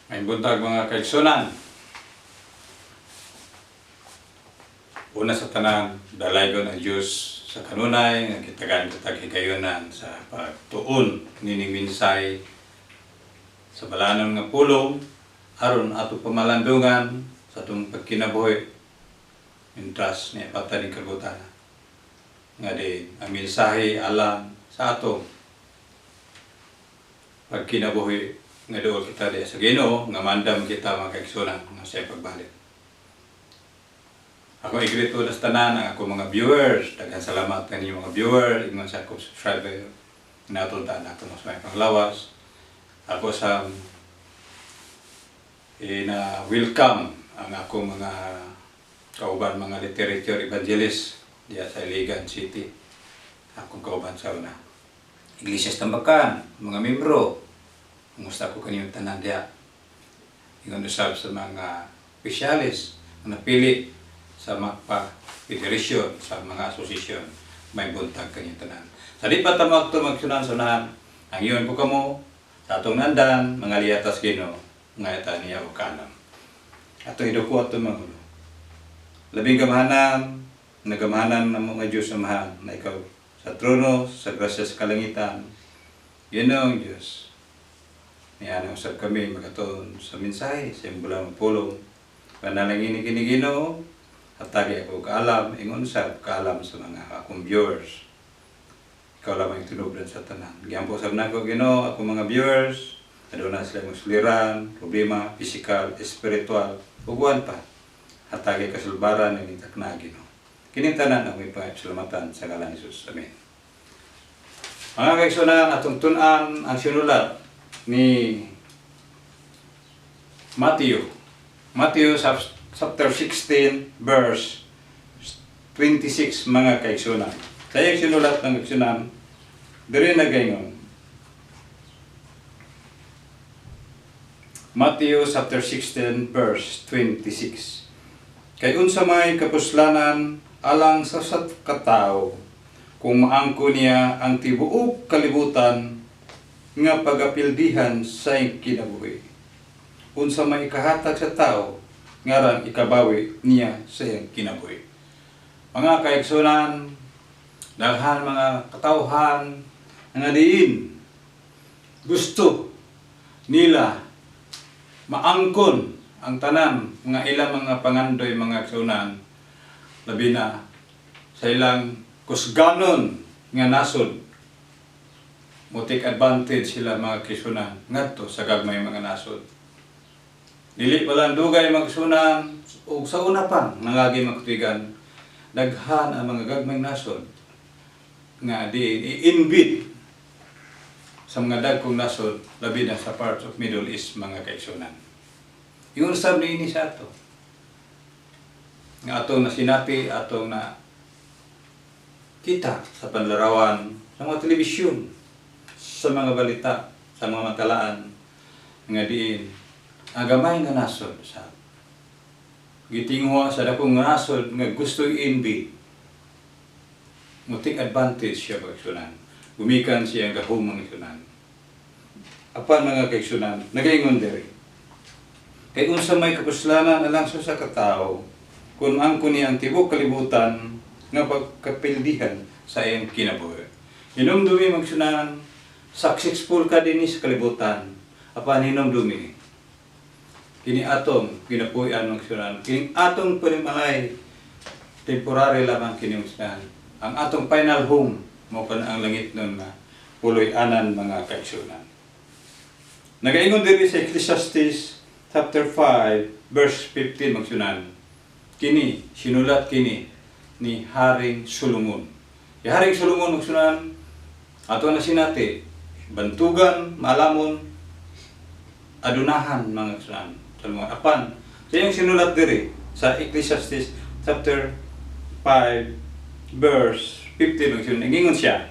May buntag mga kaigsunan. Una sa tanan, dalaygon ang Diyos sa kanunay, nga kitagan katag higayunan sa pagtuon nining minsay sa balanon nga pulong aron ato pamalandungan sa atong pagkinabuhi mintras ni pata ni kagutan. Nga di ang mensahe alam sa ato pagkinabuhi nga doon kita di sa Ginoo nga mandam kita mga kaigsunan nga siya pagbalik. Ako igrito na sa tanan ang ako mga viewers, daghang salamat kaniyong mga viewers, ingon sa akong subscriber natuntaan ako mas may panglawas. Ako sa welcome ang akong mga kauban mga literature evangelist diya sa Iligan City. Akong kauban sa una Iglesias Tambakan, mga membro. Kumusta ko kaniyong tanan diya. Ingon usab sa mga opisyalis na napili sa mga federasyon, sa mga asosasyon, may buntag kaniyong tanan. Sa di pa tamag ito magsunan-sunan, ang iyon po kamo, sa atong nandan, mga liyatas Ginoo nga ita niya o kanam. Ato iduko ato mga ulo. Labing gamahanan, nagamahanan ng mga Diyos na mahal, na ikaw sa trono, sa grasya sa kalangitan. Yun ang Diyos. Niyan usab kami magaton sa mensahe sa bulang pulong. Panalangin ni Ginoo at tagi ako kaalam, ingon sab kaalam sa mga akong viewers. Ikaw lamang tinubdan sa tanan. Giampo sab nako Ginoo ako mga viewers, aduna sila musuliran, problema, physical, spiritual, uguan pa. At tagi kasulbaran ni takna Ginoo. Kining tanan ang ipasalamatan sa ngalan ni Jesus. Amen. Mga kaigsunan, atong tun-an ang sinulat ni Matthew chapter 16 verse 26 mga kaigsunan. Sa iyang sinulat ng kaigsunan, diri nagaingon. Matthew chapter 16 verse 26. Kay unsa may kapuslanan alang sa katao kung maangko niya ang tibuok kalibutan nga pagapildihan sa iyang kinabuhi. Unsa may ikahatag sa tao, ngaran ikabawi niya sa iyang kinabuhi. Mga kaigsunan, daghan mga katawhan nga diin gusto nila maangkon ang tanan nga ilang mga pangandoy mga kaigsunan, labi na sa ilang kusganon nga nasod. Mo take advantage sila mga kaigsunan ngadto sa gagmay mga nasod. Dili palang dugay mga kaigsunan ug sa una pa nangagi makatuigan daghan ang mga gagmay nasod nga i-invade sa mga dagkong nasod labi na sa parts of Middle East mga kaigsunan. Yung sab niini sa ato nga atong nasinapi, atong na kita sa panlarawan sa mga telebisyon, sa mga balita, sa mga matalaan nga diin ang gamay nga nasod sa gitingwa sa dakong nasod nga gusto i-invade. Mo take advantage siya kaigsunan. Gumikan siya ang gahumong kaigsunan. Apan mga kaigsunan, nagaingon diri. Kay unsa may kapuslanan alang sa katao kung angko niya ang tibok kalibutan nga pagkapildihan sa iyang kinabuhi. Hinumdumi magsunan, successful ka din sa kalibutan. Apan hinumdumi. Kini atong ginapuy-an magsunan. Kini atong panimalay temporary lamang kini magsunan. Ang atong final home mo kan ang langit nun nga puloy-anan mga kaigsunan. Nagaingon diri sa Ecclesiastes chapter 5 verse 15 magsunan. Kini sinulat kini ni Haring Solomon. Si Haring Solomon magsunan ato na sinati bantugan, malamon, adunahan mga kaigsunan. Sa mga apan, sa iyang sinulat diri sa Ecclesiastes chapter 5 verse 15 magsunan. Ingon siya.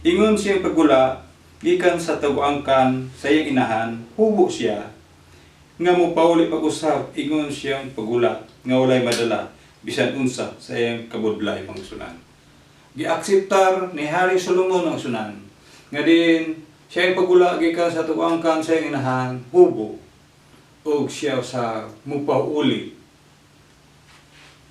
Ingon siyang pagula gikan sa taguangkan sa iyang inahan, hubo siya nga mo pauli pag-usab. Ingon siyang pagula nga walay madala bisan unsa sa iyang kabudlay mga sunan. Giakseptar ni Haring Solomon ang sunan nga din siya ang pagula gikan sa taguangkan sa iyang inahan, hubo o siya sa mupauli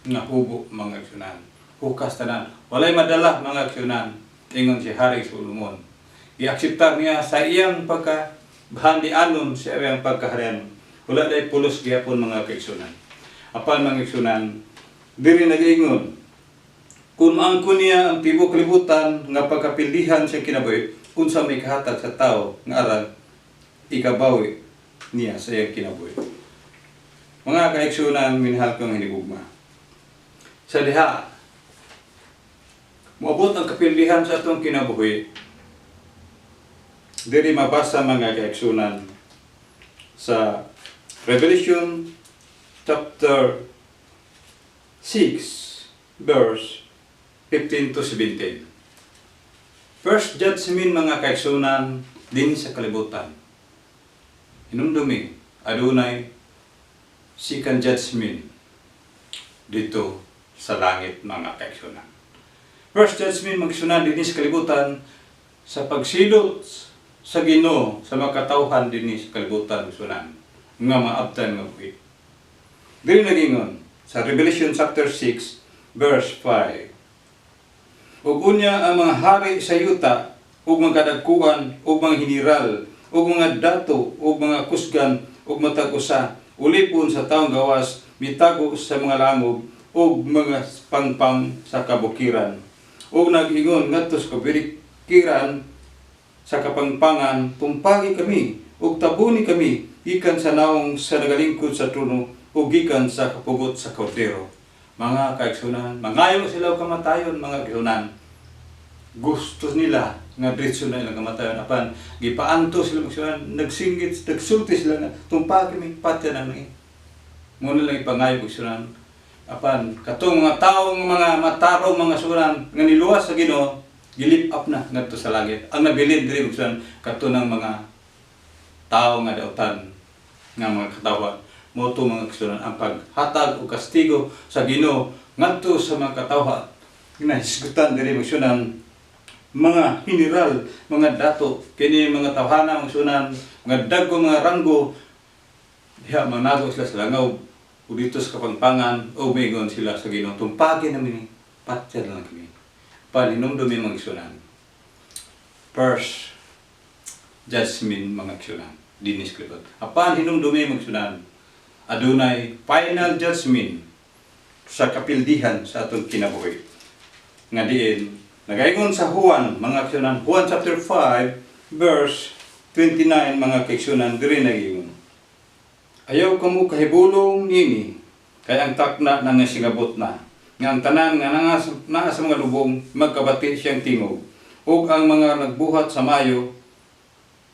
nga hubo mga aksyonan. Hukas tanan. Walay madala mga aksyonan. Ingon si Hari Solomon. I-akseptar niya sa iyang pagkabahandi-anon sa iyang pagkaharian. Wala day pulos gihapon mga aksyonan. Apan mga aksyonan, diri nag-ingon. Kung angko niya ang tibok kalibutan nga pagkapildihan sa kinabuhi, unsa may kahatag sa tao nga aral ikabawi niya sa iyang kinabuhi. Mga kaigsunan, minahal kong hinigugma. Sa diha, moabot ang kapildihan sa atong kinabuhi, diri mabasa mga kaigsunan sa Revelation chapter 6 verse 15 to 17. First judgment mga kaigsunan din sa kalibutan. Hinumdumi, adunay second judgment dito sa langit mga kaigsunan. First judgment mga kaigsunan din sa kalibutan sa pagsilot sa Ginoo sa makatawhan din sa kalibutan kaigsunan nga maabtan nga buhi. Dili nagingon sa Revelation chapter 6 verse 5. Ug unya ang mga hari sa yuta ug mga kadagkuan ug mga hiniral ug mga dato ug mga kusgan ug matag usa ulipon sa taong gawas mitago sa mga langub ug mga pangpang sa kabukiran ug nag-ingon ngadto sa kabukiran sa kapangpangan tumpagi kami ug tabuni kami gikan sa naong sa nagalingkod sa trono ug gikan sa kapugot sa kordero. Mga kaigsunan, mangayo sila og kamatayon mga kaigsunan. Gusto nila nga diretso na ilang kamatayon apan gipaanto sila magsunan nagsinggit nagsulti sila na tumpagi mi patya na ni. Muna lang ipangayo magsunan apan katong mga tawo mga matarong mga sunan nga niluwas sa Ginoo gilip up na ngadto sa langit. Ang nabilin diri magsunan kadto ng mga tawo nga dautan nga mga katawa moto mga kaigsunan ang paghatag o kastigo sa Ginoo ngadto sa mga katawha ginahisgutan diri magsunan mga hiniral, mga dato kini mga tawhana magsunan mga dagko mga ranggo diha manago sila sa langaw o dito sa kapangpangan o migon sila sa Ginoo tumpagi namin patya lang kami paninumdumi mga kaigsunan. First judgment mga kaigsunan dinis klipot apan hinumdumi mga kaigsunan adunay final judgment sa kapildihan sa atong kinabuhi. Nga diin, nagaingon sa Juan, mga kaigsunan, Juan chapter 5, verse 29, mga kaigsunan, diri nagingon. Ayaw kamo kahibulong nini, kaya ang takna na nga singabot na. Nga ang tanan nga naa sa mga lubong, magkabati siyang tingog. Ug ang mga nagbuhat sa mayo,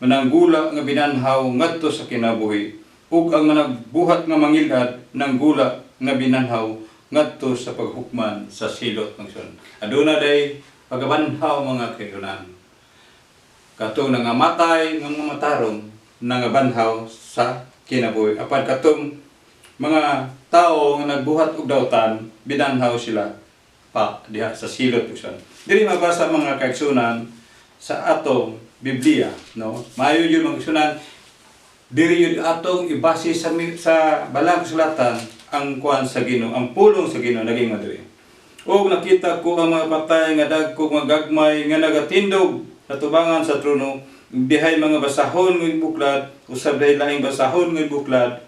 mananggula nga binanhaw ngadto sa kinabuhi. Ug ang nagbuhat nga mangilad ng gula nga binanhaw ngadto sa paghukman sa silot ng sun. Aduna day pagabanhaw mga kaigsunan. Katong nangamatay ng mga matarong nangabanhaw sa kinabuhi. Apan katong mga tao nga nagbuhat og dawtan binanhaw sila pa diha sa silot ng sun. Diri mabasa mga kaigsunan sa atong Biblia, no? Maayo yun mga kaigsunan. Diri yun atong ibase sa balang sulatan ang kuan sa Ginoo, ang pulong sa Ginoo naging madiri. Og nakita ko ang mga patay nga dagko nga gagmay nga nagatindog sa tubangan sa trono, dihay mga basahon nga buklad, usab dahay laing basahon nga buklad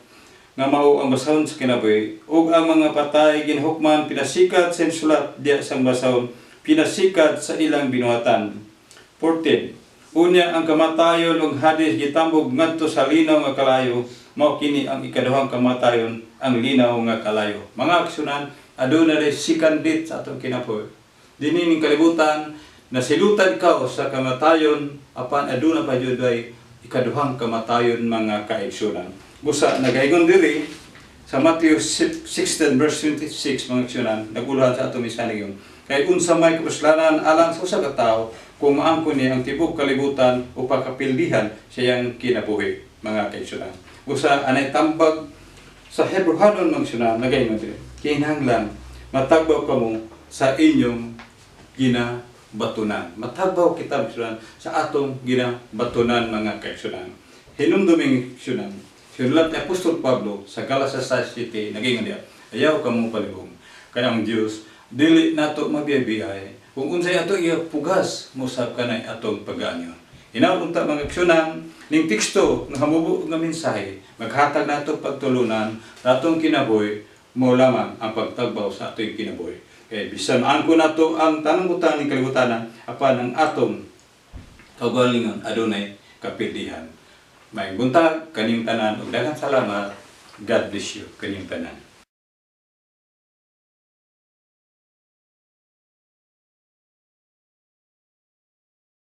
nga mao ang basahon sa kinabuhi. Og ang mga patay ginhukman pinasikat sa sulat diya sang basahon, pinasikat sa ilang binuhatan. 14. Unya ang kamatayon ug Hades gitambog ngadto sa linaw nga kalayo, mao kini ang ikaduhang kamatayon, ang linaw nga kalayo. Mga kaigsunan, aduna ray second death sa atong kinabuhi. Dinhi ning kalibutan nasilutan ka sa kamatayon apan aduna pa jud ay ikaduhang kamatayon mga kaigsunan. Busa nagaingon diri sa Matthew 16 verse 26 mga kaigsunan, naguluhan sa atong misanig kay unsa may kapuslanan alang sa usa ka tawo kung maangkon niya ang tibok kalibutan o pagkapildihan siyang kinabuhi mga kaigsunan. Usa anay tambag sa Hebrehanon mga kaigsunan nagaingon diri. Kinahanglan matagbaw kamo sa inyong ginabatunan. Matagbaw kita kaigsunan sa atong ginabatunan mga kaigsunan. Hinumduming kaigsunan Sinulat ni Apostol Pablo sa Colossae City, naging niya, ayaw ka mo palibong. Kaya ang Diyos, dili nato mabiyay-biyay. Kung unsay ato iya pugas, musab ka na atong pag-anyo. Inaunta mga aksyonan, ning teksto, ng hamubo nga mensahe, maghatag nato pagtulunan, natong kinaboy, mo lamang ang pagtagbaw sa atong kinaboy. Kaya bisan maangko nato ang tanang butang ng kalibutanan, apan ang atong kaugalingon adunay kapilihan. May buntag kaning tanan ug daghang salamat. God bless you kaning tanan.